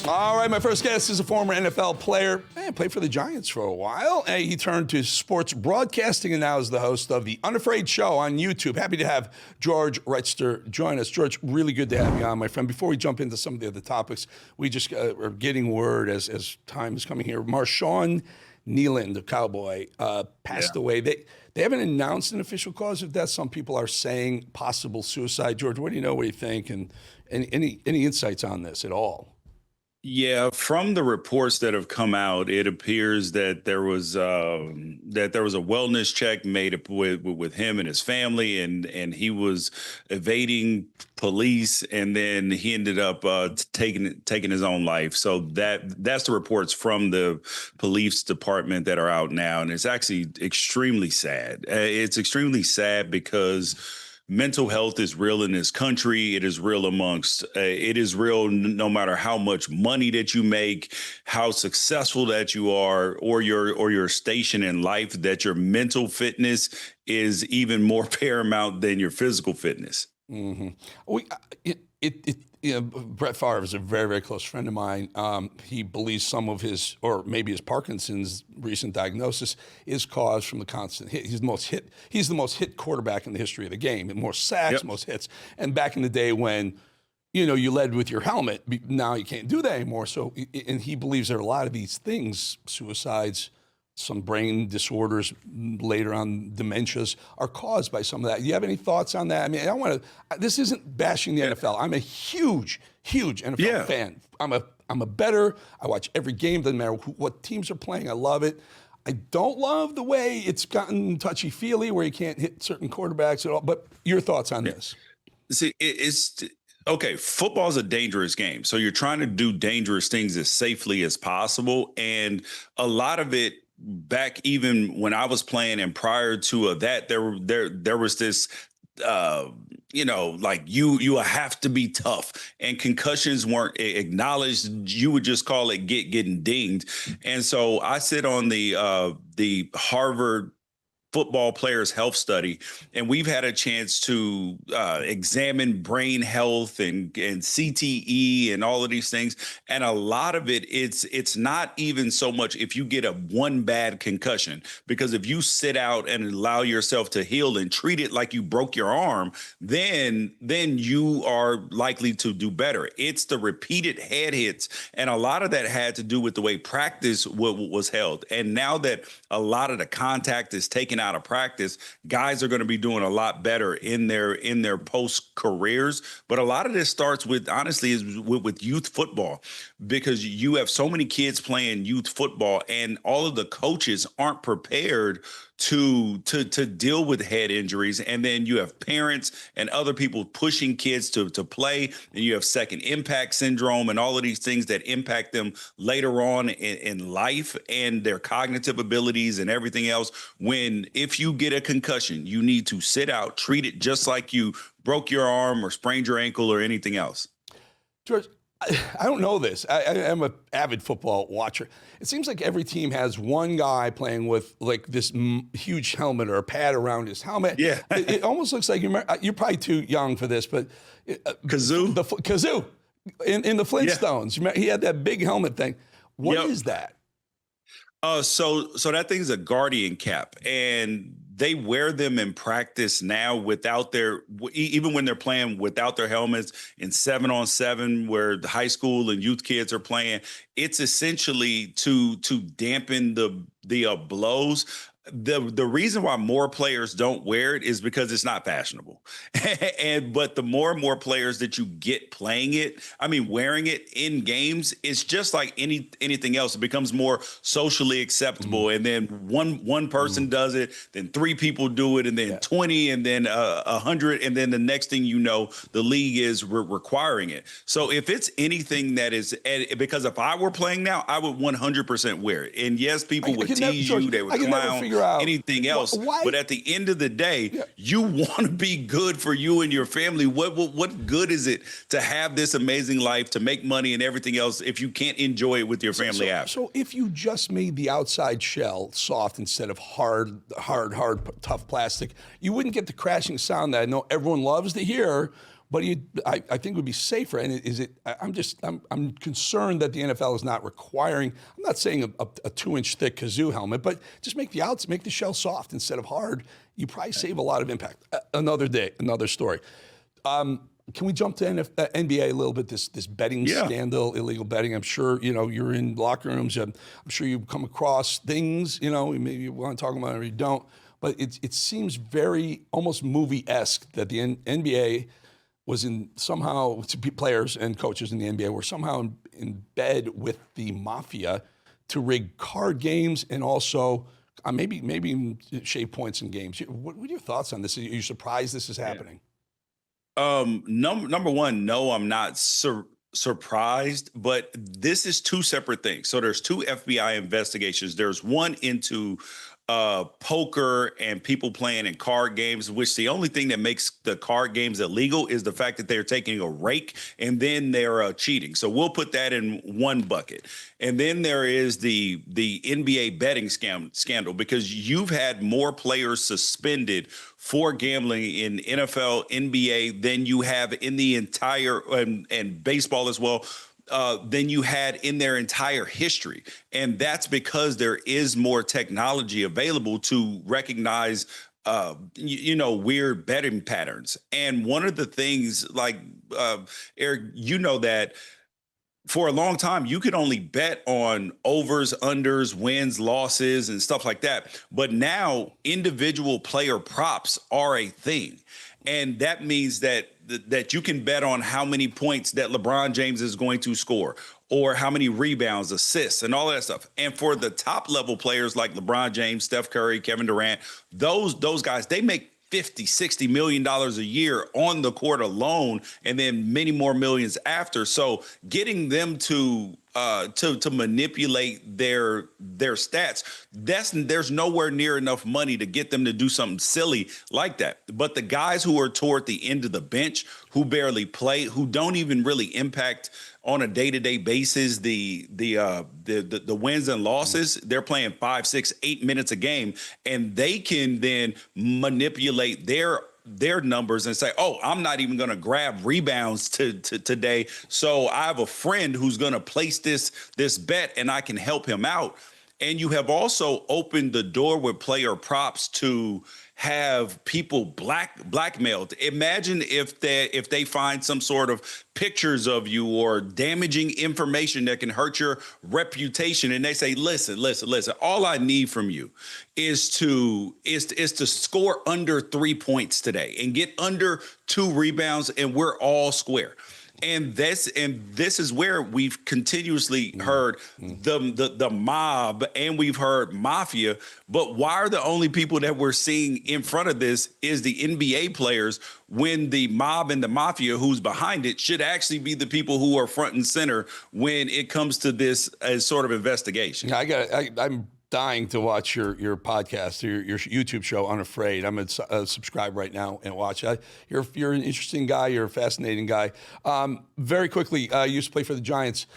All right, my first guest is a former NFL player. Played for the Giants for a while. He turned to sports broadcasting and now is the host of the Unafraid Show on YouTube. Happy to have George Wrighster join us. George, really good to have you on, my friend. Before we jump into some of the other topics, we just are getting word as time is coming here. Marshawn Kneeland, the Cowboy, passed away. They haven't announced an official cause of death. Some people are saying possible suicide. George, what do you know? What do you think? And any insights on this at all? Yeah, from the reports that have come out, it appears that there was a wellness check made with him and his family, and he was evading police, and then he ended up taking his own life. So that's the reports from the police department that are out now, and it's actually extremely sad. It's extremely sad because mental health is real in this country. It is real it is real no matter how much money that you make, how successful that you are, or your station in life, that your mental fitness is even more paramount than your physical fitness. Mm-hmm. Brett Favre is a very, very close friend of mine. He believes some of his, or maybe his Parkinson's recent diagnosis, is caused from the constant hit. He's the most hit quarterback in the history of the game. More sacks, most hits. And back in the day when, you led with your helmet, now you can't do that anymore. So, and he believes there are a lot of these things, suicides, some brain disorders, later on dementias, are caused by some of that. Do you have any thoughts on that? I mean, this isn't bashing the NFL. I'm a huge NFL fan. I'm a bettor. I watch every game. Doesn't matter what teams are playing. I love it. I don't love the way it's gotten touchy-feely where you can't hit certain quarterbacks at all. But your thoughts on this? See, okay, football is a dangerous game. So you're trying to do dangerous things as safely as possible. And a lot of it, back even when I was playing and prior to that, there was this, like you have to be tough, and concussions weren't acknowledged. You would just call it getting dinged. And so I sit on the Harvard football players' health study, and we've had a chance to examine brain health and CTE and all of these things. And a lot of it's not even so much if you get one bad concussion, because if you sit out and allow yourself to heal and treat it like you broke your arm, then you are likely to do better. It's the repeated head hits, and a lot of that had to do with the way practice was held. And now that a lot of the contact is taken out of practice, guys are going to be doing a lot better in their post careers. But a lot of this starts with, honestly, is with youth football, because you have so many kids playing youth football, and all of the coaches aren't prepared to deal with head injuries. And then you have parents and other people pushing kids to play, and you have second impact syndrome and all of these things that impact them later on in life and their cognitive abilities and everything else. When, if you get a concussion, you need to sit out, treat it just like you broke your arm or sprained your ankle or anything else. George, I don't know this. I am an avid football watcher. It seems like every team has one guy playing with like this huge helmet or a pad around his helmet. Yeah. it almost looks like you're probably too young for this, but Kazoo. Kazoo in the Flintstones. Yeah. He had that big helmet thing. What is that? So that thing's a guardian cap, and they wear them in practice now without even when they're playing without their helmets in 7-on-7, where the high school and youth kids are playing. It's essentially to dampen the blows. The reason why more players don't wear it is because it's not fashionable. But the more and more players that you get playing it, wearing it in games, it's just like anything else. It becomes more socially acceptable. And then one person does it, then 3 people do it, and then 20, and then 100, and then the next thing you know, the league is requiring it. So if it's anything that is, because if I were playing now, I would 100% wear it. And yes, people would tease you, they would clown. figure out anything else. why. But at the end of the day, you want to be good for you and your family. What good is it to have this amazing life, to make money and everything else if you can't enjoy it with your family after? So if you just made the outside shell soft instead of hard, tough plastic, you wouldn't get the crashing sound that I know everyone loves to hear. But I think it would be safer. And I'm concerned that the NFL is not requiring. I'm not saying a 2-inch thick kazoo helmet, but just make the shell soft instead of hard. You probably save a lot of impact. Another day, another story. Can we jump to NBA a little bit? This betting scandal, illegal betting. I'm sure you're in locker rooms. I'm sure you've come across things. Maybe you want to talk about it or you don't. But it seems very almost movie-esque that the NBA was somehow players and coaches in the NBA were somehow in bed with the mafia to rig card games and also maybe even shave points in games. What are your thoughts on this? Are you surprised this is happening? Number one, no, I'm not surprised, but this is two separate things. So there's two FBI investigations. There's one into poker and people playing in card games, which the only thing that makes the card games illegal is the fact that they're taking a rake and then they're cheating. So we'll put that in one bucket. And then there is the NBA betting scandal, because you've had more players suspended for gambling in NFL, NBA than you have in the entire and baseball as well. Than you had in their entire history. And that's because there is more technology available to recognize, weird betting patterns. And one of the things, like, Eric, that for a long time, you could only bet on overs, unders, wins, losses, and stuff like that. But now individual player props are a thing. And that means that you can bet on how many points that LeBron James is going to score, or how many rebounds, assists, and all that stuff. And for the top level players like LeBron James, Steph Curry, Kevin Durant, those guys, they make $50-60 million a year on the court alone, and then many more millions after. So getting them to manipulate their stats, there's nowhere near enough money to get them to do something silly like that. But the guys who are toward the end of the bench, who barely play, who don't even really impact on a day-to-day basis the wins and losses, they're playing 5, 6, 8 minutes a game, and they can then manipulate their numbers and say, oh, I'm not even going to grab rebounds today, so I have a friend who's going to place this bet and I can help him out. And you have also opened the door with player props to have people blackmailed. Imagine if they find some sort of pictures of you or damaging information that can hurt your reputation, and they say, listen, all I need from you is to score under 3 points today and get under 2 rebounds, and we're all square. And this is where we've continuously heard the mob, and we've heard mafia. But why are the only people that we're seeing in front of this is the NBA players, when the mob and the mafia who's behind it should actually be the people who are front and center when it comes to this as sort of investigation? I'm dying to watch your podcast, your YouTube show, Unafraid. I'm gonna subscribe right now and watch it. You're an interesting guy. You're a fascinating guy. Very quickly, you used to play for the Giants.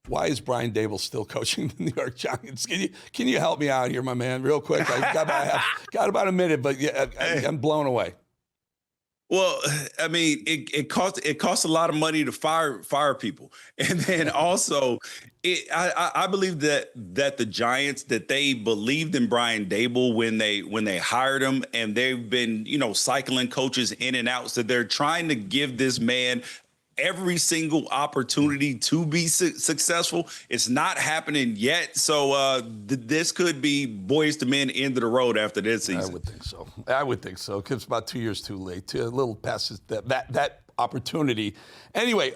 Why is Brian Daboll still coaching the New York Giants? Can you help me out here, my man, real quick? I got about a minute, but yeah, I'm blown away. Well, I mean, it costs a lot of money to fire people, and then also, I believe that the Giants, that they believed in Brian Daboll when they hired him, and they've been cycling coaches in and out, so they're trying to give this man every single opportunity to be successful. It's not happening yet. So this could be boys to men end of the road after this season. I would think so. It's about 2 years too late. A little past that opportunity. Anyway,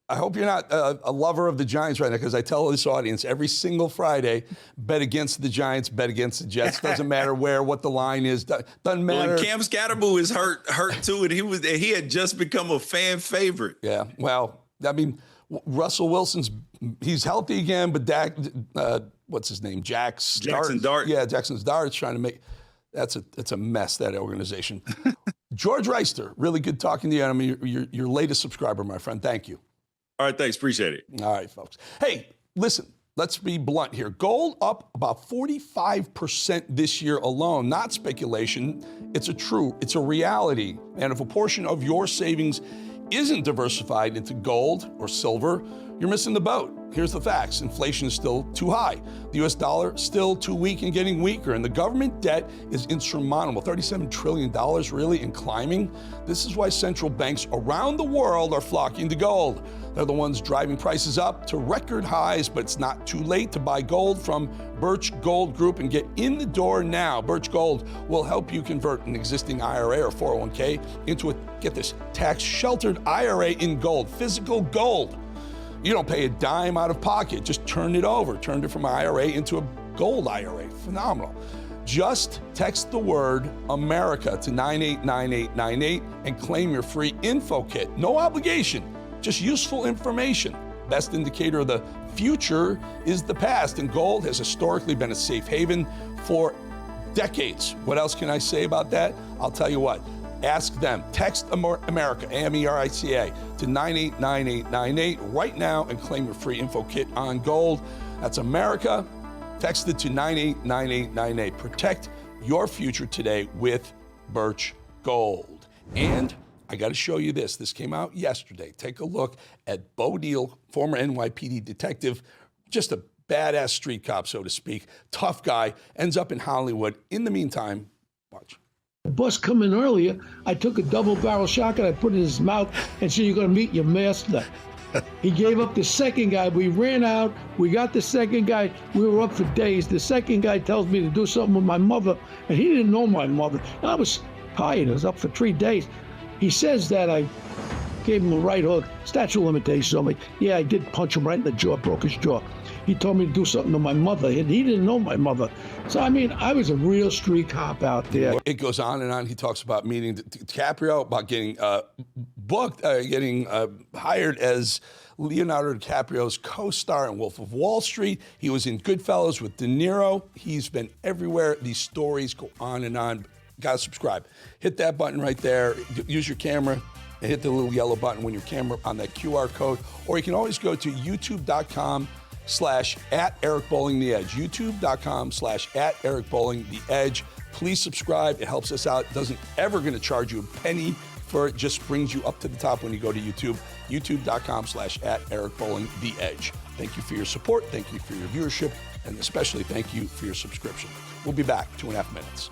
I hope you're not a lover of the Giants right now, because I tell this audience every single Friday, bet against the Giants, bet against the Jets. Doesn't matter what the line is. Doesn't matter. Well, Cam Scatterbo is hurt too, and he had just become a fan favorite. Yeah, well, I mean, Russell Wilson's he's healthy again, but what's his name? Jackson Dart. Yeah, Jackson's Dart's trying to make, it's a mess, that organization. George Wrighster, really good talking to you. I mean, your latest subscriber, my friend. Thank you. All right, thanks. Appreciate it. All right, folks. Hey, listen, let's be blunt here. Gold up about 45% this year alone. Not speculation. It's a reality. And if a portion of your savings isn't diversified into gold or silver, you're missing the boat. Here's the facts. Inflation is still too high. The US dollar still too weak and getting weaker. And the government debt is insurmountable. $37 trillion really and climbing. This is why central banks around the world are flocking to gold. They're the ones driving prices up to record highs, but it's not too late to buy gold from Birch Gold Group and get in the door now. Birch Gold will help you convert an existing IRA or 401k into a, get this, tax-sheltered IRA in gold, physical gold. You don't pay a dime out of pocket. Just turn it over. Turned it from an IRA into a gold IRA. Phenomenal. Just text the word America to 989898 and claim your free info kit. No obligation, just useful information. Best indicator of the future is the past, and gold has historically been a safe haven for decades. What else can I say about that? I'll tell you what. Ask them. Text America, AMERICA, to 989898 right now and claim your free info kit on gold. That's America. Text it to 989898. Protect your future today with Birch Gold. And I got to show you this. This came out yesterday. Take a look at Bo Dietl, former NYPD detective, just a badass street cop, so to speak. Tough guy, ends up in Hollywood. In the meantime, watch. The bus coming earlier, I took a double-barrel shotgun, I put it in his mouth, and said, "You're going to meet your master." He gave up the second guy. We ran out. We got the second guy. We were up for days. The second guy tells me to do something with my mother, and he didn't know my mother. I was tired. I was up for 3 days. He says that I gave him a right hook. Statute of limitations. I'm like, yeah, I did punch him right in the jaw, broke his jaw. He told me to do something to my mother, and he didn't know my mother. So, I mean, I was a real street cop out there. It goes on and on. He talks about meeting DiCaprio, about getting booked, getting hired as Leonardo DiCaprio's co-star in Wolf of Wall Street. He was in Goodfellas with De Niro. He's been everywhere. These stories go on and on. Gotta subscribe. Hit that button right there. Use your camera and hit the little yellow button when your camera on that QR code. Or you can always go to youtube.com/@EricBowlingTheEdge. youtube.com/@EricBowlingTheEdge. Please subscribe. It helps us out. It doesn't ever going to charge you a penny for it. Just brings you up to the top when you go to YouTube. youtube.com/@EricBowlingTheEdge. Thank you for your support. Thank you for your viewership. And especially thank you for your subscription. We'll be back 2.5 minutes.